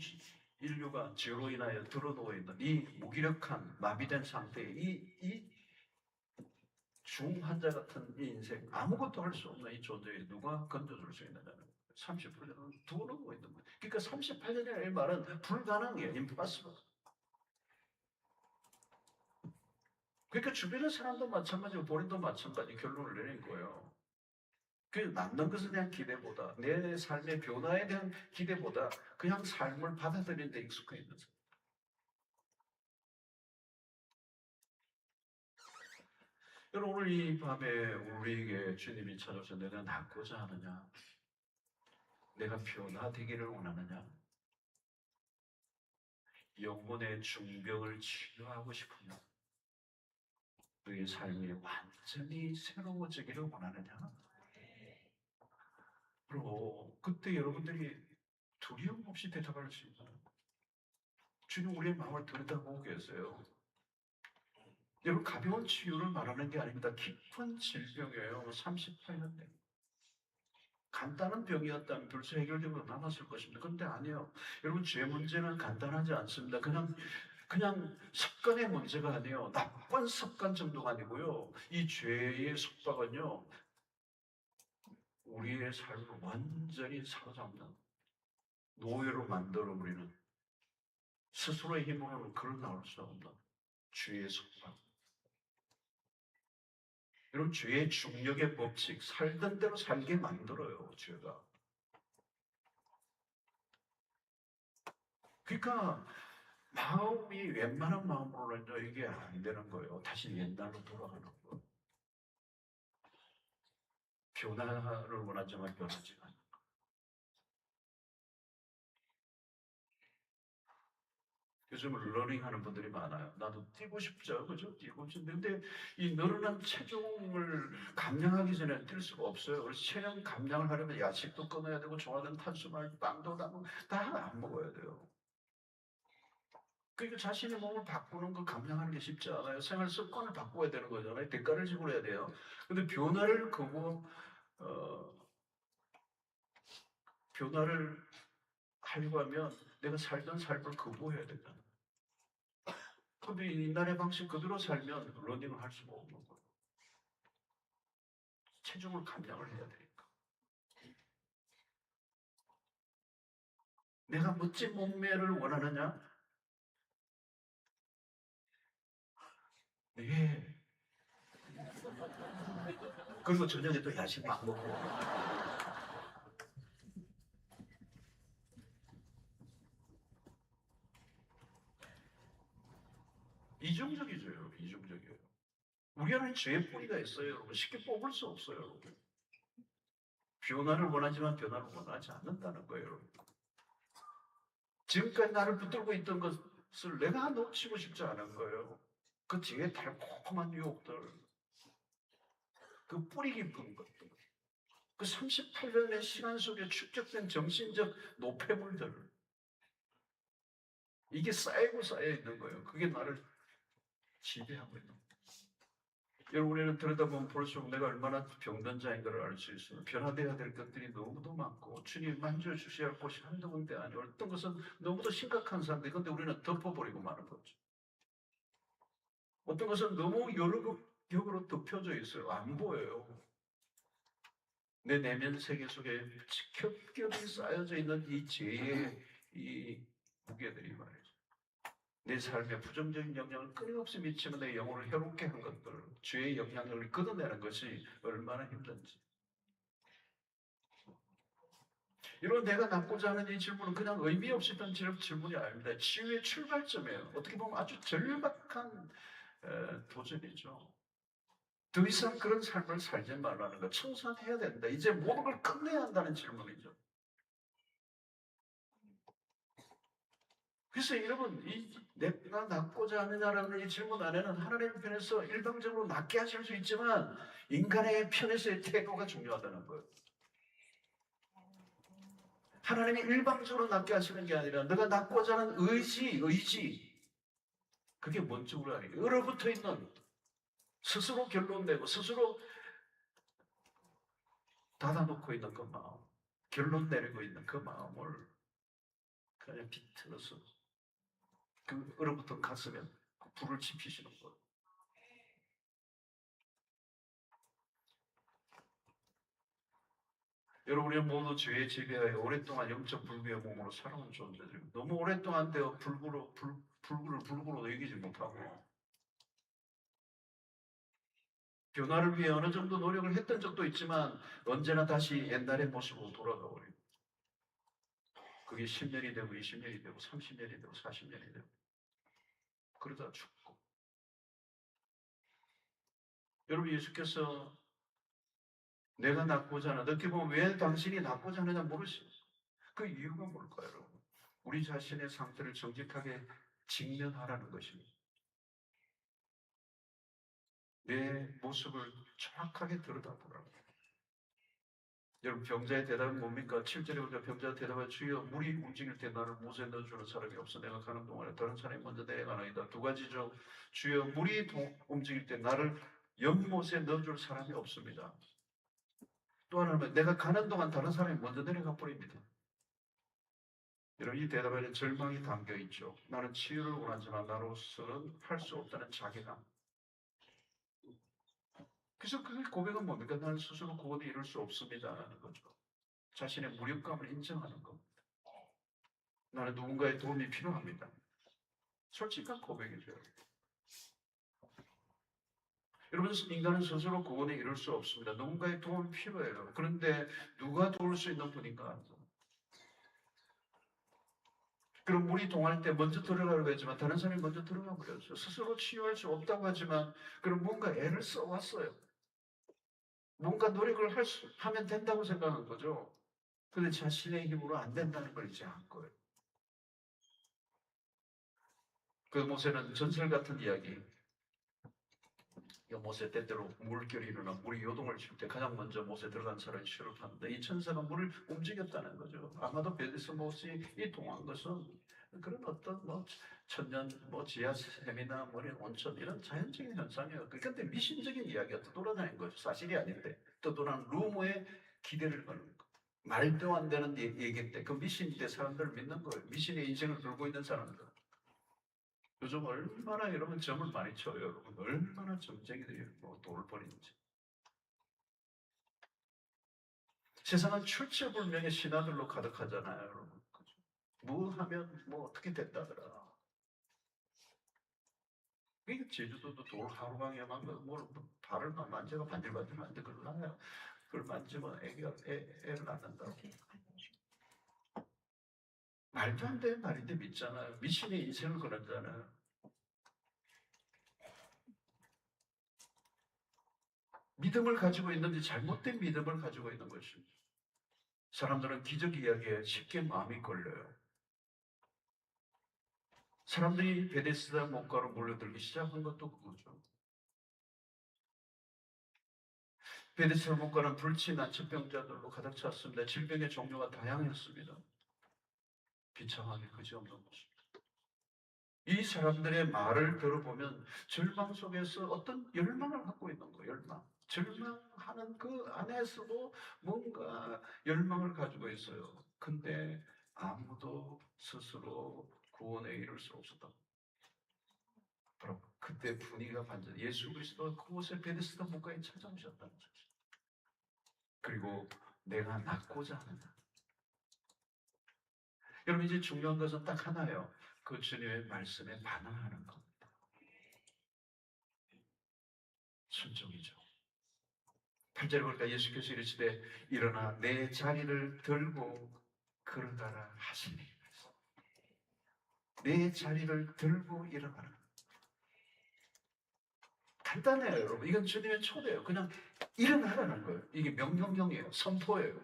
인류가 죄로 인하여 드러누워있는 이 무기력한 마비된 상태에 이 중환자 같은 이 인생 아무것도 할 수 없는 이 존재에 누가 건져줄 수 있느냐는 38년을 두고 누워있는 거예요. 그러니까 38년이라는 말은 불가능해요. impossible. 그러니까 주변의 사람도 마찬가지고 본인도 마찬가지 결론을 내린 거예요. 그 남는 것에 대한 기대보다 내 삶의 변화에 대한 기대보다 그냥 삶을 받아들이는 데 익숙해 있는 사람. 여러분 오늘 이 밤에 우리에게 주님이 찾아오셔서 내가 낫고자 하느냐? 내가 변화되기를 원하느냐? 영혼의 중병을 치료하고 싶으냐? 너의 삶이 완전히 새로워지기를 원하느냐? 그리고 그때 여러분들이 두려움 없이 대답할 수 있는 주님 우리의 마음을 들여다보고 계세요. 여러분 가벼운 치유를 말하는 게 아닙니다. 깊은 질병이에요. 38년 된. 간단한 병이었다면 벌써 해결되고 남았을 것입니다. 그런데 아니에요. 여러분 죄 문제는 간단하지 않습니다. 그냥 습관의 문제가 아니에요. 나쁜 습관 정도가 아니고요. 이 죄의 속박은요. 우리의 삶을 완전히 사로잡는 노예로 만들어버리는 스스로의 힘으로는 걸어 나올 수 없는 죄의 속박. 여러분 죄의 중력의 법칙 살던 대로 살게 만들어요. 죄가. 그러니까 마음이 웬만한 마음으로는 이게 안 되는 거예요. 다시 옛날로 돌아가는 거예요. 변화를 원하지만 변하지 않아요. 요즘 러닝하는 분들이 많아요. 나도 뛰고 싶죠. 그죠? 뛰고 싶은데 이 늘어난 체중을 감량하기 전에 뛸 수가 없어요. 그래서 체중 감량을 하려면 야식도 끊어야 되고 좋아하는 탄수화물, 빵도 다 안 먹어야 돼요. 그러니까 자신의 몸을 바꾸는 거 감량하는 게 쉽지 않아요. 생활 습관을 바꿔야 되는 거잖아요. 대가를 지불해야 돼요. 근데 변화를 하려고 하면 내가 살던 삶을 거부해야 되잖아. 근데 옛날의 방식 그대로 살면 러닝을 할 수가 없는 거예요. 체중을 감량을 해야 되니까. 내가 멋진 몸매를 원하느냐? 네. 그리고 저녁에 또 야식 막 먹고. 우리 안에 죄의 뿌리가 있어요, 여러분. 쉽게 뽑을 수 없어요, 여러분. 변화를 원하지만 변화를 원하지 않는다는 거예요, 여러분. 지금까지 나를 붙들고 있던 것을 내가 놓치고 싶지 않은 거예요. 그 뒤에 달콤한 유혹들, 그 뿌리 깊은 것들, 그 38년의 시간 속에 축적된 정신적 노폐물들, 이게 쌓이고 쌓여 있는 거예요. 그게 나를 지배하고 있는 거예요. 여러분, 우리는 들여다보면 볼수록 내가 얼마나 병든 자인 걸 알 수 있어요. 변화되어야 될 것들이 너무도 많고 주님 만져주셔야 할 곳이 한두 군데 아니고 어떤 것은 너무도 심각한 상태. 근데 우리는 덮어버리고 마는 거죠. 어떤 것은 너무 여러 격으로 덮여져 있어요. 안 보여요. 내 내면 세계 속에 겹겹이 쌓여져 있는 이 죄의 이 무게들이 말이죠. 내 삶에 부정적인 영향을 끊임없이 미치면 내 영혼을 해롭게 한 것들, 죄의 영향력을 걷어내는 것이 얼마나 힘든지. 이런 내가 낳고자 하는 이 질문은 그냥 의미 없이 던지는 질문이 아닙니다. 치유의 출발점이에요. 어떻게 보면 아주 절박한 도전이죠. 더 이상 그런 삶을 살지 말라는 거, 청산해야 된다. 이제 모든 걸 끝내야 한다는 질문이죠. 그래서 여러분, 내가 낳고자 하느냐라는 이 질문 안에는 하나님 편에서 일방적으로 낳게 하실 수 있지만 인간의 편에서의 태도가 중요하다는 거예요. 하나님이 일방적으로 낳게 하시는 게 아니라 너가 낳고자 하는 의지, 그게 뭔지 우리가 알아요. 얼어붙어 있는, 스스로 결론 내고 스스로 닫아놓고 있는 그 마음, 결론 내리고 있는 그 마음을 그냥 비틀어서 그 얼어붙은 가슴에 불을 지피시는 거예요. 여러분, 우리는 모두 죄에 지배하여 오랫동안 영적 불구의 몸으로 살아온 존재들입니다. 너무 오랫동안 되어 불구를 이기지 못하고 변화를 위해 어느 정도 노력을 했던 적도 있지만 언제나 다시 옛날의 모습으로 돌아가 버려요. 그게 10년이 되고 20년이 되고 30년이 되고 40년이 되고 그러다 죽고. 여러분, 예수께서 내가 낳고자 하는, 어떻게 보면 왜 당신이 낳고자 하느냐 모르시죠. 그 이유가 뭘까요, 여러분? 우리 자신의 상태를 정직하게 직면하라는 것입니다. 내 모습을 정확하게 들여다보라고. 여러분, 병자의 대답은 뭡니까? 7절에 보니까 병자의 대답은 주여 물이 움직일 때 나를 못에 넣어주는 사람이 없어 내가 가는 동안에 다른 사람이 먼저 내려가나이다. 두 가지죠. 주여 물이 움직일 때 나를 연못에 넣어줄 사람이 없습니다. 또 하나는 내가 가는 동안 다른 사람이 먼저 내려가 버립니다. 여러분, 이 대답에는 절망이 담겨 있죠. 나는 치유를 원하지만 나로서는 할 수 없다는 자괴감. 그래서 그 고백은 뭡니까? 나는 스스로 구원에 이룰 수 없습니다라는 거죠. 자신의 무력감을 인정하는 겁니다. 나는 누군가의 도움이 필요합니다. 솔직한 고백이죠. 여러분, 인간은 스스로 구원에 이룰 수 없습니다. 누군가의 도움이 필요해요. 그런데 누가 도울 수 있는 분인가? 그럼 물이 동할 때 먼저 들어가려고 했지만 다른 사람이 먼저 들어가 버렸어요. 스스로 치유할 수 없다고 하지만 그럼 뭔가 애를 써왔어요. 뭔가 노력을 하면 된다고 생각한 거죠. 근데 자신의 힘으로 안 된다는 걸 이제 안 거예요. 그 모세는 전설 같은 이야기. 모세 때때로 물결이 일어나 물이 요동을 칠 때 가장 먼저 모세 들어간 사람이 취업합니다. 이 천사가 물을 움직였다는 거죠. 아마도 베드스 못이 이 동한 것은 그런 어떤 천년 지하샘이나 이런 온천 이런 자연적인 현상이에요. 그런데 미신적인 이야기가 떠돌아다니는 거죠. 사실이 아닌데 떠돌아는 루머에 기대를 거는 거. 말도 안 되는 얘기 때 그 미신 때 사람들을 믿는 거예요. 미신의 인생을 돌고 있는 사람들. 요즘 얼마나 여러분 점을 많이 쳐요. 여러분 얼마나 점쟁이들이 돌을 버리는지. 세상은 출처불명의 신화들로 가득하잖아요. 여러분. 뭐 하면 뭐 어떻게 됐다더라. 그러니까 제주도도 돌 하루방에만 뭐 발을 만져가 반질반질한데 그걸 나요. 그걸 만지면 애를 낳는다고. 말도 안 되는 말인데 믿잖아요. 미신의 인생을 걸었잖아요. 믿음을 가지고 있는데 잘못된 믿음을 가지고 있는 것입니다. 사람들은 기적 이야기에 쉽게 마음이 걸려요. 사람들이 베데스다 목가로 몰려들기 시작한 것도 그거죠. 베데스다 목가는 불친한 질병자들로 가득 찼습니다. 질병의 종류가 다양했습니다. 비참하게 그지없는 것입니다. 이 사람들의 말을 들어보면 절망 속에서 어떤 열망을 갖고 있는 거예요. 열망. 절망하는 그 안에서도 뭔가 열망을 가지고 있어요. 근데 아무도 스스로 구원에 이를 수 없었다. 바로 그때 분위기가 반전. 예수 그리스도가 그곳에 베데스다 목가에 찾아오셨다는 거죠. 그리고 내가 낫고자 하느냐. 여러분 이제 중요한 것은 딱 하나예요. 그 주님의 말씀에 반응하는 겁니다. 순종이죠. 8절에 보니까 예수께서 이르시되 일어나 내 자리를 들고 걸어가라 하시니 내 자리를 들고 일어나라. 간단해요 여러분. 이건 주님의 초대예요. 그냥 일어나라는 거예요. 이게 명령형이에요. 선포예요.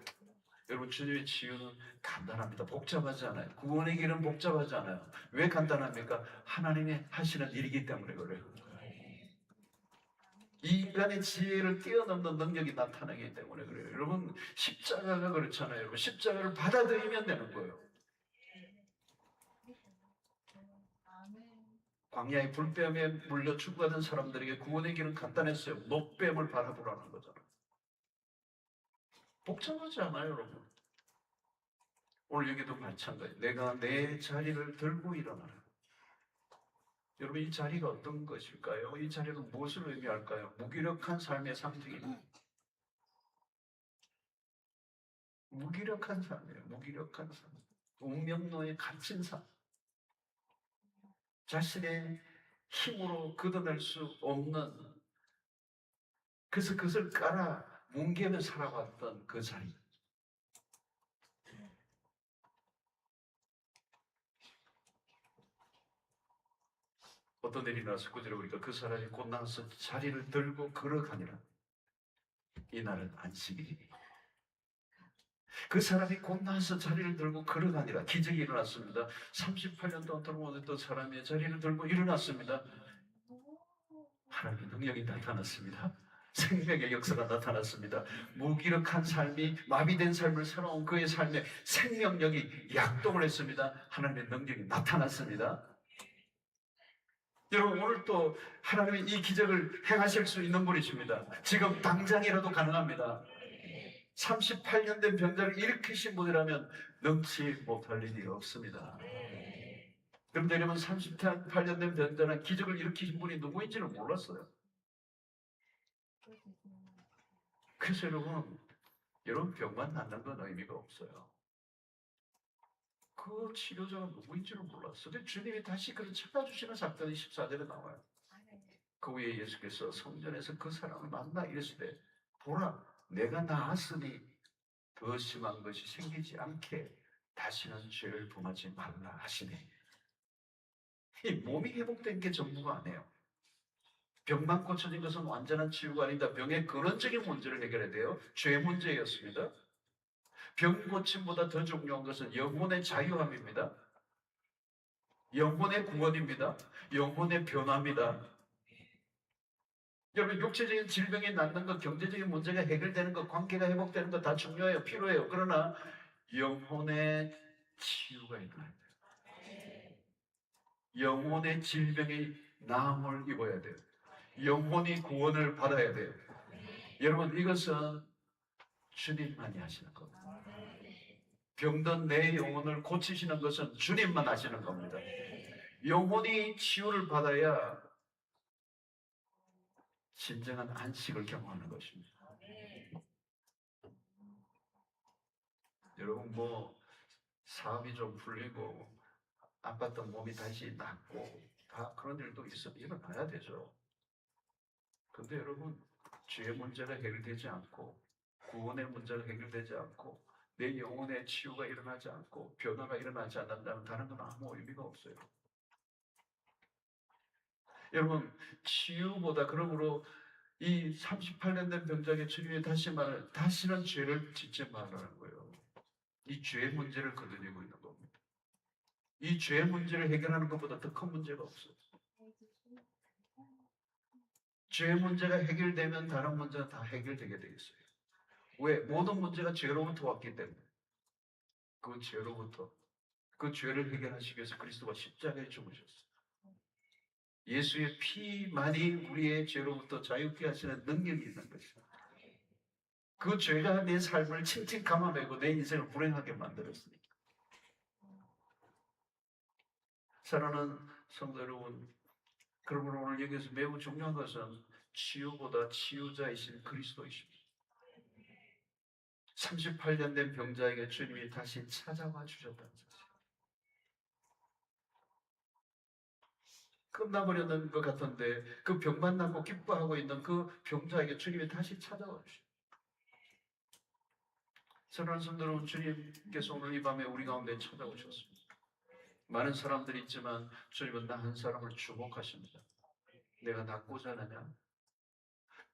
여러분 주님의 치유는 간단합니다. 복잡하지 않아요. 구원의 길은 복잡하지 않아요. 왜 간단합니까? 하나님이 하시는 일이기 때문에 그래요. 이 인간의 지혜를 뛰어넘는 능력이 나타나기 때문에 그래요. 여러분 십자가가 그렇잖아요. 여러분 십자가를 받아들이면 되는 거예요. 광야의 불뱀에 물려 죽어가던 사람들에게 구원의 길은 간단했어요. 노뱀을 바라보라는 거잖아요. 복잡하지 않아요 여러분. 오늘 여기도 마찬가지. 내가 내 자리를 들고 일어나라. 여러분 이 자리가 어떤 것일까요? 이 자리는 무엇을 의미할까요? 무기력한 삶의 상징입니다. 무기력한 삶이에요. 무기력한 삶. 운명론에 갇힌 삶. 자신의 힘으로 걷어낼 수 없는, 그래서 그것을 깔아 뭉개며 살아왔던 그 자리. 어떤 일이 나서 구절에 보니까 그 사람이 곧 나서 자리를 들고 걸어가니라. 이날은 안식일이니. 그 사람이 곧 나서 자리를 들고 걸어가니라. 기적이 일어났습니다. 38년 동안 돌아오던 사람이 자리를 들고 일어났습니다. 하나님의 능력이 나타났습니다. 생명의 역사가 나타났습니다. 무기력한 삶이 마비된 삶을 살아온 그의 삶에 생명력이 약동을 했습니다. 하나님의 능력이 나타났습니다. 여러분 오늘 또 하나님이 이 기적을 행하실 수 있는 분이십니다. 지금 당장이라도 가능합니다. 38년 된 병자를 일으키신 분이라면 능치 못할 일이 없습니다. 그런데 여러분 38년 된 병자는 기적을 일으키신 분이 누구인지는 몰랐어요. 그래서 여러분 병만 낫는 건 의미가 없어요. 그 치료자가 누구인지를 몰랐어요. 근데 주님이 다시 그를 찾아주시는 사건이 14절에 나와요. 그 후에 예수께서 성전에서 그 사람을 만나 이르시되 보라 내가 나았으니 더 심한 것이 생기지 않게 다시는 죄를 범하지 말라 하시니. 이 몸이 회복된 게 전부가 아니에요. 병만 고쳐진 것은 완전한 치유가 아니다. 병의 근원적인 문제를 해결해야 돼요. 죄 문제였습니다. 병 고침보다 더 중요한 것은 영혼의 자유함입니다. 영혼의 구원입니다. 영혼의 변화입니다. 여러분 육체적인 질병이 낫는 것, 경제적인 문제가 해결되는 것, 관계가 회복되는 것 다 중요해요. 필요해요. 그러나 영혼의 치유가 일어나야 돼요. 영혼의 질병이 나음을 입어야 돼요. 영혼이 구원을 받아야 돼요. 여러분 이것은 주님만이 하시는 겁니다. 병든 내 영혼을 고치시는 것은 주님만 하시는 겁니다. 영혼이 치유를 받아야 진정한 안식을 경험하는 것입니다. 여러분 사업이 좀 풀리고 아팠던 몸이 다시 낫고 다 그런 일도 일어나야 되죠. 근데 여러분 죄의 문제가 해결되지 않고 구원의 문제가 해결되지 않고 내 영혼의 치유가 일어나지 않고 변화가 일어나지 않는다면 다른 건 아무 의미가 없어요. 여러분 치유보다 그러므로 이 38년 된 병자에게 주님이 다시는 죄를 짓지 말라는 거예요. 이 죄의 문제를 거둬내고 있는 겁니다. 이 죄의 문제를 해결하는 것보다 더 큰 문제가 없어요. 죄의 문제가 해결되면 다른 문제는 다 해결되게 되겠어요. 왜? 모든 문제가 죄로부터 왔기 때문에. 그 죄로부터, 그 죄를 해결하시기 위해서 그리스도가 십자가에 죽으셨어요. 예수의 피만이 우리의 죄로부터 자유케 하시는 능력이 있는 것입니다. 그 죄가 내 삶을 칭칭 감아내고 내 인생을 불행하게 만들었으니까. 사랑하는 성도 여러분, 그러므로 오늘 여기서 매우 중요한 것은 치유보다 치유자이신 그리스도이십니다. 38년 된 병자에게 주님이 다시 찾아와 주셨다는 사실. 끝나버렸는 것 같은데 그 병만 낫고 기뻐하고 있는 그 병자에게 주님이 다시 찾아와 주십니다. 사랑하는 성도 여러분, 주님께서 오늘 이 밤에 우리 가운데 찾아오셨습니다. 많은 사람들이 있지만 주님은 나 한 사람을 주목하십니다. 내가 낫고자 하느냐?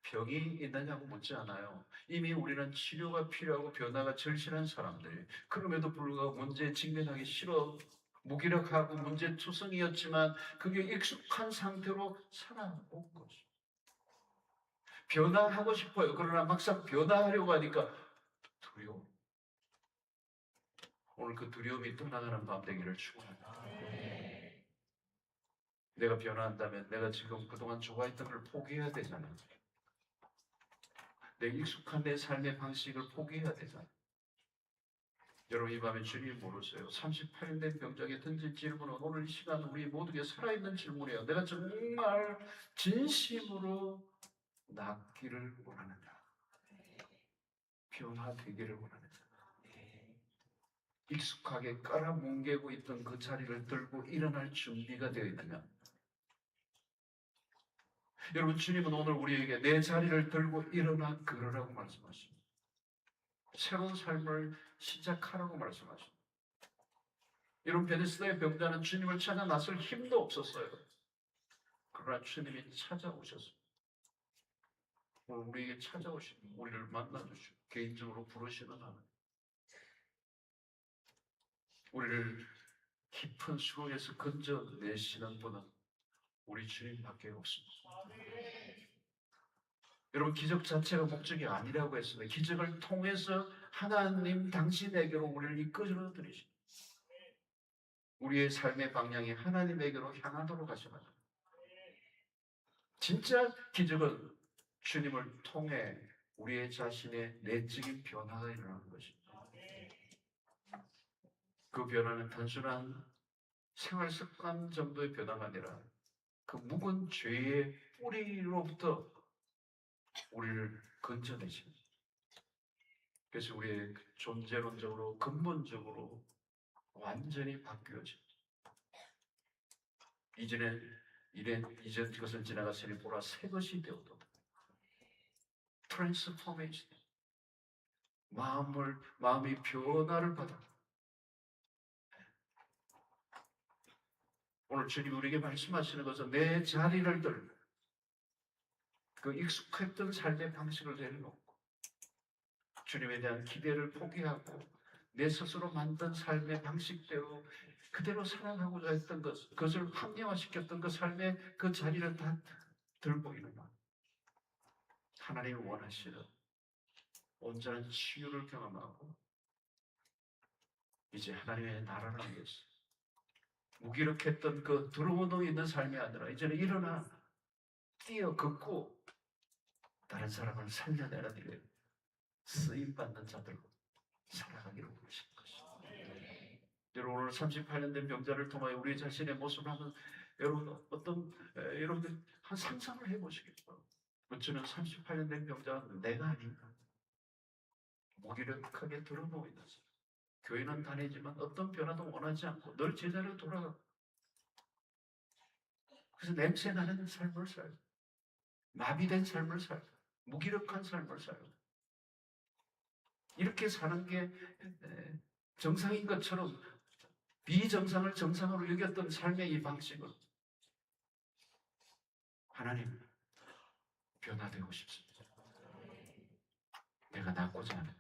병이 있느냐고 묻지 않아요. 이미 우리는 치료가 필요하고 변화가 절실한 사람들이, 그럼에도 불구하고 문제에 직면하기 싫어 무기력하고 문제투성이었지만 그게 익숙한 상태로 살아온 거죠. 변화하고 싶어요. 그러나 막상 변화하려고 하니까 두려워. 오늘 그 두려움이 떠나가는 밤 되기를 축원합니다. 내가 변화한다면 내가 지금 그동안 좋아했던 걸 포기해야 되잖아요. 내 익숙한 내 삶의 방식을 포기해야 되잖아요. 여러분, 이 밤에 주님 모르세요. 38년 된 병자에게 던진 질문은 오늘 이 시간 우리 모두에게 살아있는 질문이에요. 내가 정말 진심으로 낫기를 원하느냐? 변화되기를 원하느냐? 익숙하게 깔아뭉개고 있던 그 자리를 들고 일어날 준비가 되어 있느냐? 여러분, 주님은 오늘 우리에게 내 자리를 들고 일어나 걸으라고 말씀하십니다. 새로운 삶을 시작하라고 말씀하십니다. 여러분, 베데스다의 병자는 주님을 찾아 나설 힘도 없었어요. 그러나 주님이 찾아오셨습니다. 오늘 우리에게 찾아오시고 우리를 만나주시고 개인적으로 부르시는 하나님, 우리를 깊은 수렁에서 건져내시는 분은 우리 주님밖에 없습니다. 여러분, 기적 자체가 목적이 아니라고 했습니다. 기적을 통해서 하나님 당신에게로 우리를 이끌어 드리십니다. 우리의 삶의 방향이 하나님에게로 향하도록 하시는 거예요. 진짜 기적은 주님을 통해 우리의 자신의 내적인 변화가 일어나는 것입니다. 그 변화는 단순한 생활 습관 정도의 변화가 아니라 그 묵은 죄의 뿌리로부터 우리를 건져내십니다. 그래서 우리의 존재론적으로 근본적으로 완전히 바뀌어집니다. 이전 것을 지나갔으니 보라 새 것이 되어도 트랜스포메이션, 마음이 변화를 받아. 오늘 주님이 우리에게 말씀하시는 것은 내 자리를 들고 그 익숙했던 삶의 방식을 내려놓고 주님에 대한 기대를 포기하고 내 스스로 만든 삶의 방식대로 그대로 살아가고자 했던 그것을 합리화시켰던 그 삶의 그 자리를 다 들고 일어나 하나님이 원하시는 온전한 치유를 경험하고 이제 하나님의 나라를 위해서 무기력했던 그 두루뭉 있는 삶이 아니라 이제는 일어나 뛰어 걷고 다른 사람을 살려내는 일에 쓰임받는 자들로 살아가기로 부르신 것입니다. 여러분, 오늘 38년 된 병자를 통하여 우리 자신의 모습을 한번 여러분들 한 상상을 해보시겠어요? 저는 38년 된 병자가 내가 아닌가? 무기력하게 드러누워 있는 사람. 교회는 다니지만 어떤 변화도 원하지 않고 늘 제자리로 돌아가고 그래서 냄새나는 삶을 살고 마비된 삶을 살고 무기력한 삶을 살고 이렇게 사는 게 정상인 것처럼 비정상을 정상으로 여겼던 삶의 이 방식을 하나님 변화되고 싶습니다. 내가 낫고자 하는.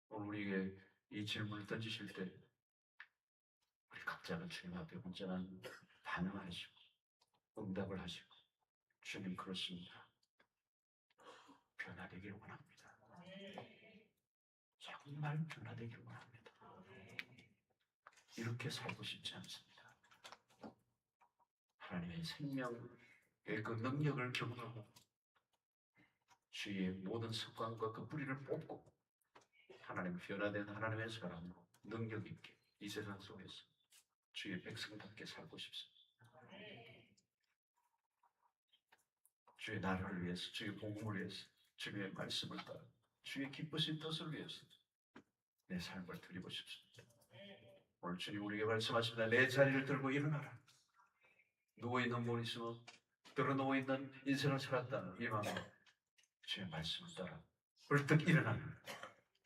오늘 우리에게 이 질문을 던지실 때 우리 각자는 주님 앞에 온전한 반응을 하시고 응답을 하시고, 주님 그렇습니다, 변화되기를 원합니다. 정말 변화되기를 원합니다. 이렇게 살고 싶지 않습니다. 하나님의 생명의 그 능력을 경험하고 주의 모든 습관과 그 뿌리를 뽑고 하나님 변화된 하나님의 사람으로 능력 있게 이 세상 속에서 주의 백성답게 살고 싶습니다. 주의 나라를 위해서, 주의 복음을 위해서, 주의 말씀을 따라 주의 기쁘신 뜻을 위해서 내 삶을 드리고 싶습니다. 오늘 주님 우리에게 말씀하십니다. 내 자리를 들고 일어나라. 누워있는 분이 있으면 들어 누워있는 인생을 살았다는 이 마음으로 주의 말씀을 따라 벌떡 일어나는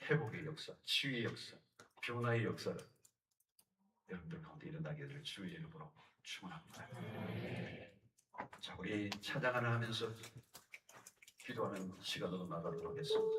회복의 역사, 치유의 역사, 변화의 역사를 여러분들 가운데 일어나게 될 주의 이름으로 축원합니다. 자, 우리 찬양 하나 하면서 기도하는 시간으로 나가도록 하겠습니다.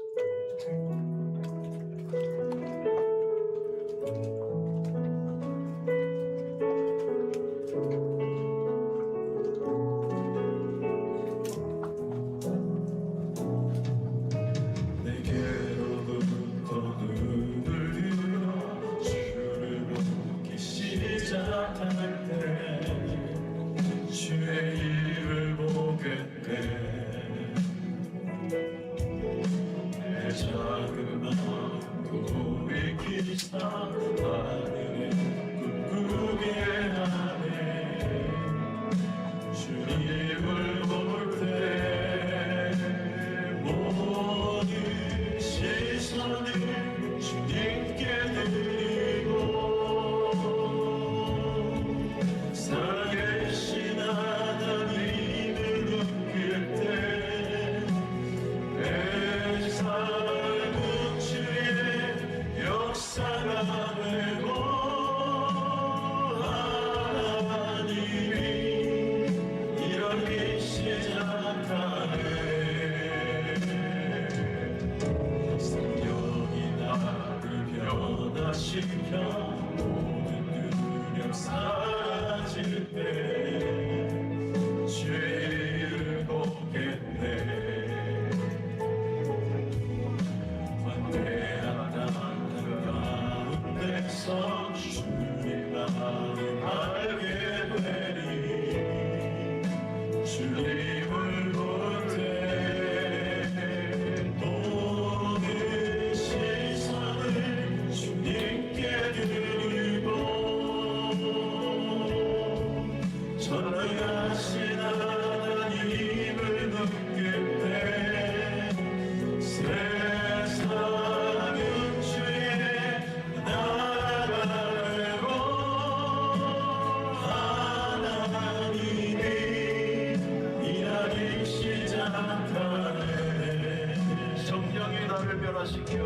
성령이 나를 변화시켜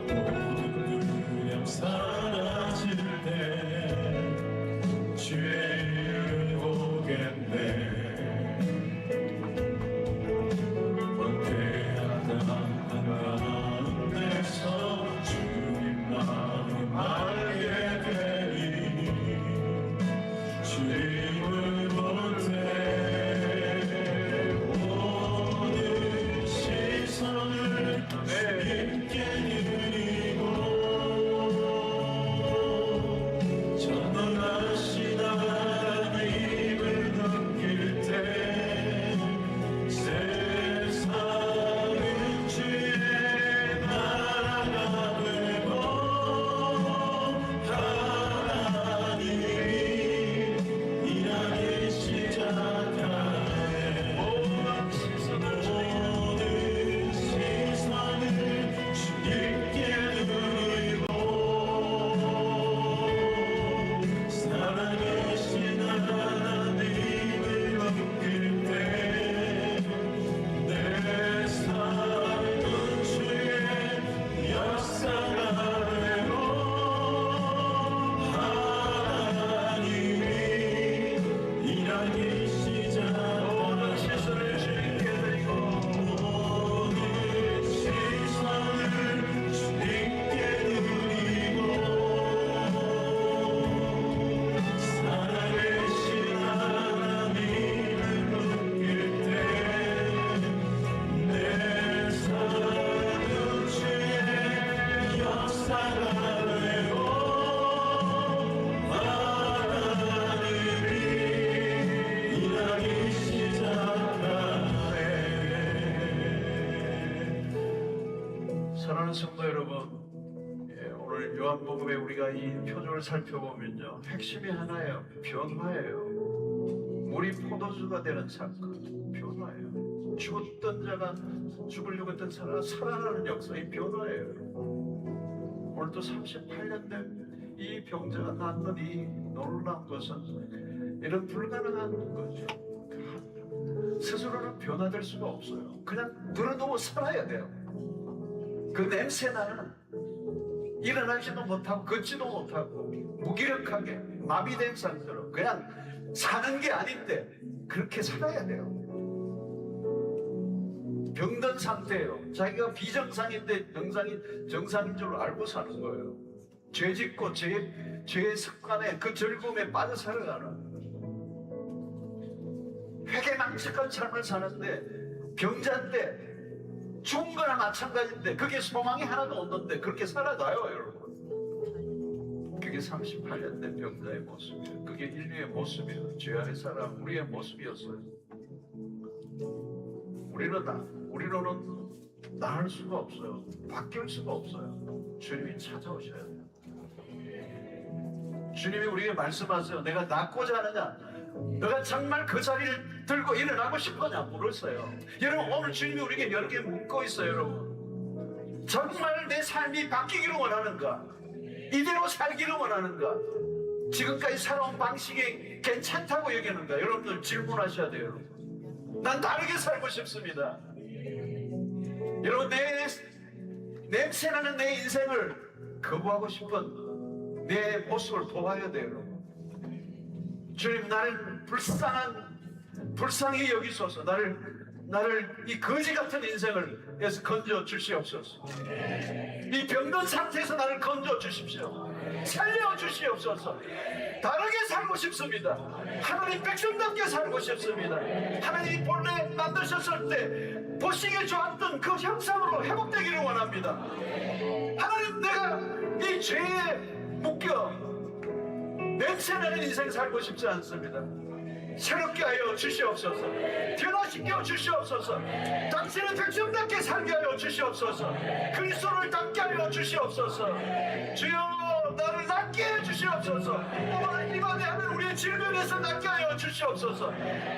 모든 그냥 사라질 때 주의 보겠네. 번개하다 한가운데서 주님 마음 알게 되리. 주님을 볼 때 모든 시선을 주님께 드리고 전능하신 하나님을 느낄 때 세상은 주의 나라가 되고 하나님이 일하게 사랑하는 성도 여러분, 오늘 요한복음에 우리가 이 표적을 살펴보면요, 핵심이 하나예요. 변화예요. 물이 포도주가 되는 사건, 변화예요. 죽었던 자가, 죽으려고 했던 사람이 살아나는 역사의 변화예요. 오늘도 38년 된 이 병자가 낫는 이 놀라운 것은 이런 불가능한 거죠. 스스로는 변화될 수가 없어요. 그냥 늘어놓고 살아야 돼요. 그 냄새나는, 일어나지도 못하고 걷지도 못하고 무기력하게 마비된 상태로 그냥 사는 게 아닌데 그렇게 살아야 돼요. 병든 상태예요. 자기가 비정상인데 정상인 줄 알고 사는 거예요. 죄 짓고 죄의 습관에 그 즐거움에 빠져 살아가는, 회개망측한 삶을 사는데 병자인데 죽은 거나 마찬가지인데 그게 소망이 하나도 없는데 그렇게 살아가요, 여러분. 그게 38년 된 병자의 모습이에요. 그게 인류의 모습이에요. 죄 안에 살아 우리의 모습이었어요. 우리로는 나을 수가 없어요. 바뀔 수가 없어요. 주님이 찾아오셔야 돼요. 주님이 우리에게 말씀하세요. 내가 낫고자 하느냐? 너가 정말 그 자리를 들고 일어나고 싶으냐 물었어요. 여러분, 오늘 주님이 우리에게 여러 개 묻고 있어요. 여러분, 정말 내 삶이 바뀌기를 원하는가? 이대로 살기를 원하는가? 지금까지 살아온 방식이 괜찮다고 여기는가? 여러분들 질문하셔야 돼요. 여러분, 난 다르게 살고 싶습니다. 여러분, 내 냄새나는 내 인생을 거부하고 싶은 내 모습을 보아야 돼요. 여러분, 주님, 나를 불쌍히 여기소서. 나를 이 거지 같은 인생을 에서 건져 주시옵소서. 이 병든 상태에서 나를 건져 주십시오. 살려 주시옵소서. 다르게 살고 싶습니다. 하나님 백성답게 살고 싶습니다. 하나님이 본래 만드셨을 때 보시기에 좋았던 그 형상으로 회복되기를 원합니다. 하나님, 내가 이 죄에 묶여 냄새나는 인생 살고 싶지 않습니다. 새롭게 하여 주시옵소서. 변화시켜 주시옵소서. 당신의 백성답게 살게 하여 주시옵소서. 그리스도를 닮게 하여 주시옵소서. 주여, 나를 낫게 해 주시옵소서. 오늘 이 밤에 하는 우리의 질병에서 낫게 하여 주시옵소서.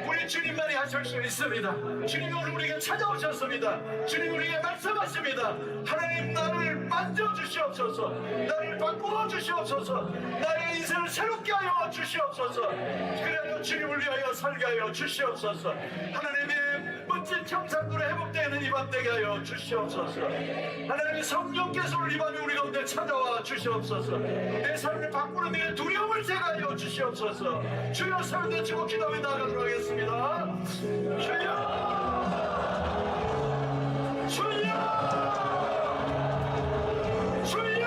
우리 주님만이 하실 수 있습니다. 주님이 오늘 우리에게 찾아오셨습니다. 주님이 우리에게 말씀하십니다. 하나님, 나를 만져주시옵소서. 나를 바꾸어 주시옵소서. 나의 인생을 새롭게 하여 주시옵소서. 그래야 주님을 위하여 살게 하여 주시옵소서. 하나님의 멋진 형상으로 회복되는 이 밤 되게 하여 주시옵소서. 하나님의 성령께서 오늘 이 밤에 우리 가운데 찾아와 주시옵소서. 내 삶을 바꾸는 내 두려움을 제거하여 주시옵소서. 주여, 손을 내치고 기도에 나가도록 하겠습니다. 주여, 주여, 주여.